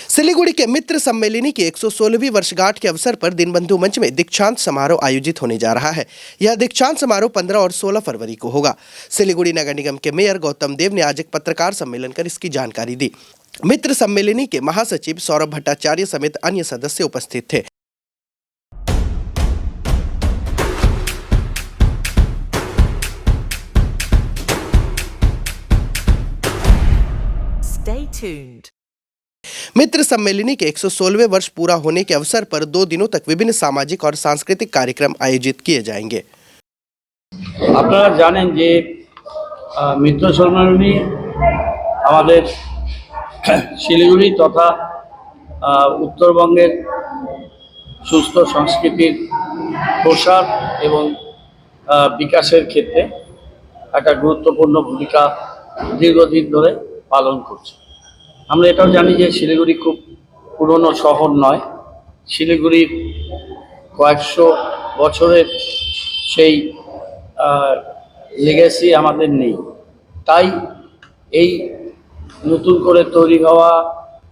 सिलीगुड़ी के मित्र सम्मेलनी की 116वीं वर्षगांठ के अवसर पर दीनबंधु मंच में दीक्षांत समारोह आयोजित होने जा रहा है। यह दीक्षांत समारोह 15 और 16 फरवरी को होगा। सिलीगुड़ी नगर निगम के मेयर गौतम देव ने आज एक पत्रकार सम्मेलन कर इसकी जानकारी दी। मित्र सम्मेलनी के महासचिव सौरभ भट्टाचार्य समेत अन्य सदस्य उपस्थित थे। Stay tuned. मित्र सम्मेलनी के 116वें वर्ष पूरा होने के अवसर पर 2 दिनों तक विभिन्न सामाजिक और सांस्कृतिक कार्यक्रम आयोजित किए जाएंगे। আপনারা জানেন যে মিত্র সম্মেলনী আমাদের শিলিগুড়ি তথা উত্তরবঙ্গের সুস্থ সংস্কৃতির প্রসার এবং বিকাশের ক্ষেত্রে একটা গুরুত্বপূর্ণ ভূমিকা দীর্ঘদিন ধরে পালন করছে। আমরা এটাও জানি যে শিলিগুড়ি খুব পুরনো শহর নয়, শিলিগুড়ির কয়েকশো বছরের সেই লেগেসি আমাদের নেই। তাই এই নতুন করে তৈরি হওয়া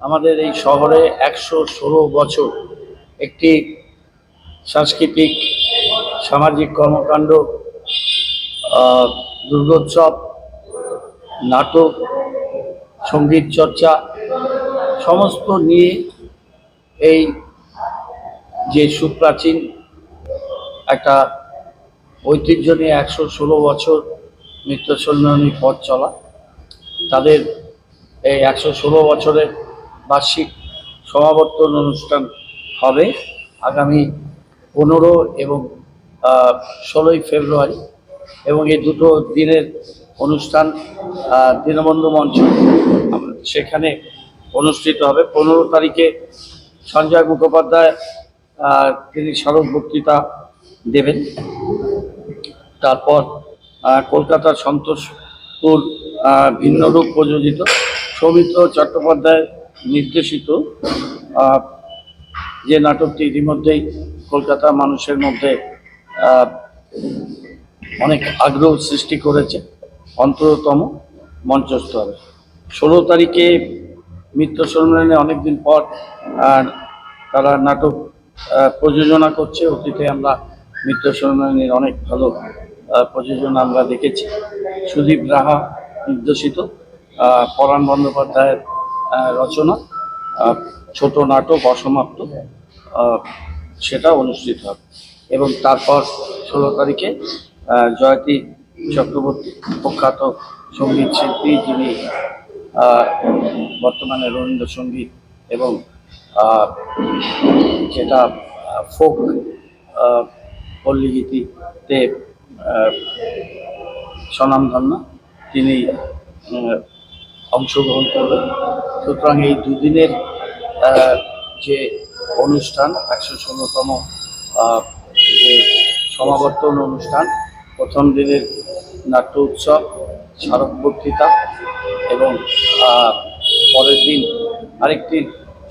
আমাদের এই শহরে 116 বছর একটি সাংস্কৃতিক সামাজিক কর্মকাণ্ড, দুর্গোৎসব, নাটক, সঙ্গীত চর্চা সমস্ত নিয়ে এই যে সুপ্রাচীন একটা ঐতিহ্য নিয়ে 116 বছর মিত্র সম্মেলনী পথ চলা, তাদের এই 116 বছরের বার্ষিক সমাবর্তন অনুষ্ঠান হবে আগামী 15 এবং 16ই ফেব্রুয়ারি, এবং এই দুটো দিনের অনুষ্ঠান দীনবন্ধু মঞ্চ সেখানে অনুষ্ঠিত হবে। 15 তারিখে সঞ্জয় মুখোপাধ্যায় তিনি স্মারক বক্তৃতা দেবেন। তারপর কলকাতার সন্তোষপুর ভিন্নরূপ প্রযোজিত সৌমিত্র চট্টোপাধ্যায় নির্দেশিত যে নাটকটি ইতিমধ্যেই কলকাতার মানুষের মধ্যে অনেক আগ্রহ সৃষ্টি করেছে, অন্তরতম মঞ্চস্থ হবে। 16 তারিখে মিত্র সম্মেলনে অনেকদিন পর তারা নাটক প্রযোজনা করছে। অতীতে আমরা মিত্র সম্মেলনের অনেক ভালো প্রযোজনা আমরা দেখেছি। সুদীপ রাহা নির্দেশিত, পরাণ বন্দ্যোপাধ্যায়ের রচনা ছোট নাটক অসমাপ্ত, সেটা অনুষ্ঠিত হবে। এবং তারপর 16 তারিখে জয়তী চক্রবর্তী, প্রখ্যাত সঙ্গীত শিল্পী, যিনি বর্তমানে রবীন্দ্রসঙ্গীত এবং যেটা ফোক পল্লীগীতিতে স্বনামধন্য, তিনি অংশগ্রহণ করবেন। সুতরাং এই দুদিনের যে অনুষ্ঠান, 116তম যে সমাবর্তন অনুষ্ঠান, প্রথম দিনের নাট্য উৎসব, স্মারক বক্তৃতা এবং পরের দিন আরেকটি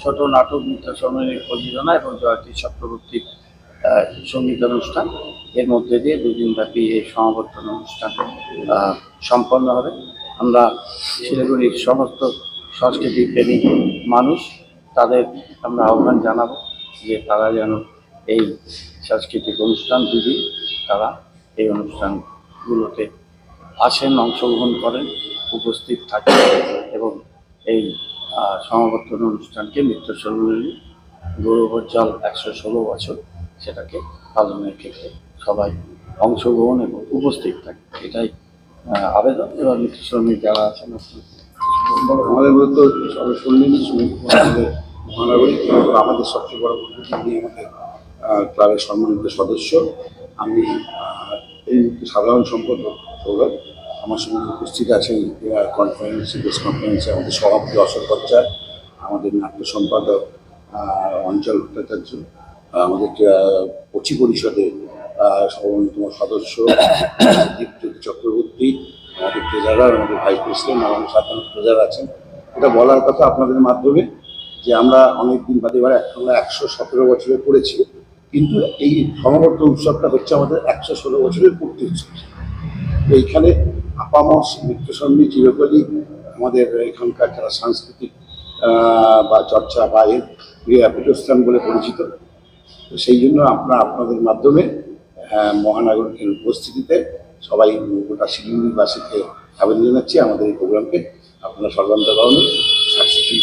ছোট নাটক মিত্র সম্মেলনের প্রযোজনা এবং জয়তী চক্রবর্তীর সঙ্গীতানুষ্ঠান, এর মধ্যে দিয়ে 2 দিনব্যাপী এই সমাবর্তন অনুষ্ঠান সম্পন্ন হবে। আমরা শিলিগুড়ির সমস্ত সংস্কৃতি প্রেমী মানুষ, তাদের আমরা আহ্বান জানাবো যে তারা যেন এই সাংস্কৃতিক অনুষ্ঠান 2 দিন তারা এই অনুষ্ঠানগুলোতে আসেন, অংশগ্রহণ করেন, উপস্থিত থাকেন এবং এই সমাবর্তন অনুষ্ঠানকে মিত্র সম্মেলনী গৌরবোজ্জ্বল 116 বছর সেটাকে পালনের ক্ষেত্রে সবাই অংশগ্রহণ এবং উপস্থিত থাকে, এটাই আবেদন। এবং মিত্র শ্রমিক যারা আছেন, আমাদের মতো সর্বসম্মিলিত শ্রমিক মহানগরী আমাদের সবচেয়ে বড় পদ্ধতি, আমাদের ক্লাবের সম্মানিত সদস্য, আমি এই সাধারণ সম্পাদক সৌরভ। আমার সঙ্গে উপস্থিত আছেন কনফারেন্সে, প্রেস কনফারেন্সে আমাদের সভাপতি অশোক ভট্টাচার্য, আমাদের নাট্য সম্পাদক অঞ্চল ভট্টাচার্য, আমাদের কচি পরিষদের অন্যতম সদস্য দীপ্তি চক্রবর্তী, আমাদের ট্রেজারার, আমাদের ভাইস প্রেসিডেন্ট, আমাদের সাধারণ ট্রেজারার আছেন। এটা বলার কথা আপনাদের মাধ্যমে যে আমরা অনেক দিন বাদে এবার 117 বছরে পড়েছি, কিন্তু এই সমাবর্তন উৎসবটা হচ্ছে আমাদের 116 বছরের পূর্তি উৎসব। এইখানে আপামর মিত্র সম্মেলনী চিরকালই আমাদের এখানকার যারা সাংস্কৃতিক বা চর্চা বা এর পীঠস্থান বলে পরিচিত। তো সেই জন্য আপনাদের মাধ্যমে মহানগরের উপস্থিতিতে সবাই গোটা শিলিগুড়িবাসীকে আবেদন জানাচ্ছি আমাদের এই প্রোগ্রামকে আপনারা সর্বান্তকরণে সাকসেসফুল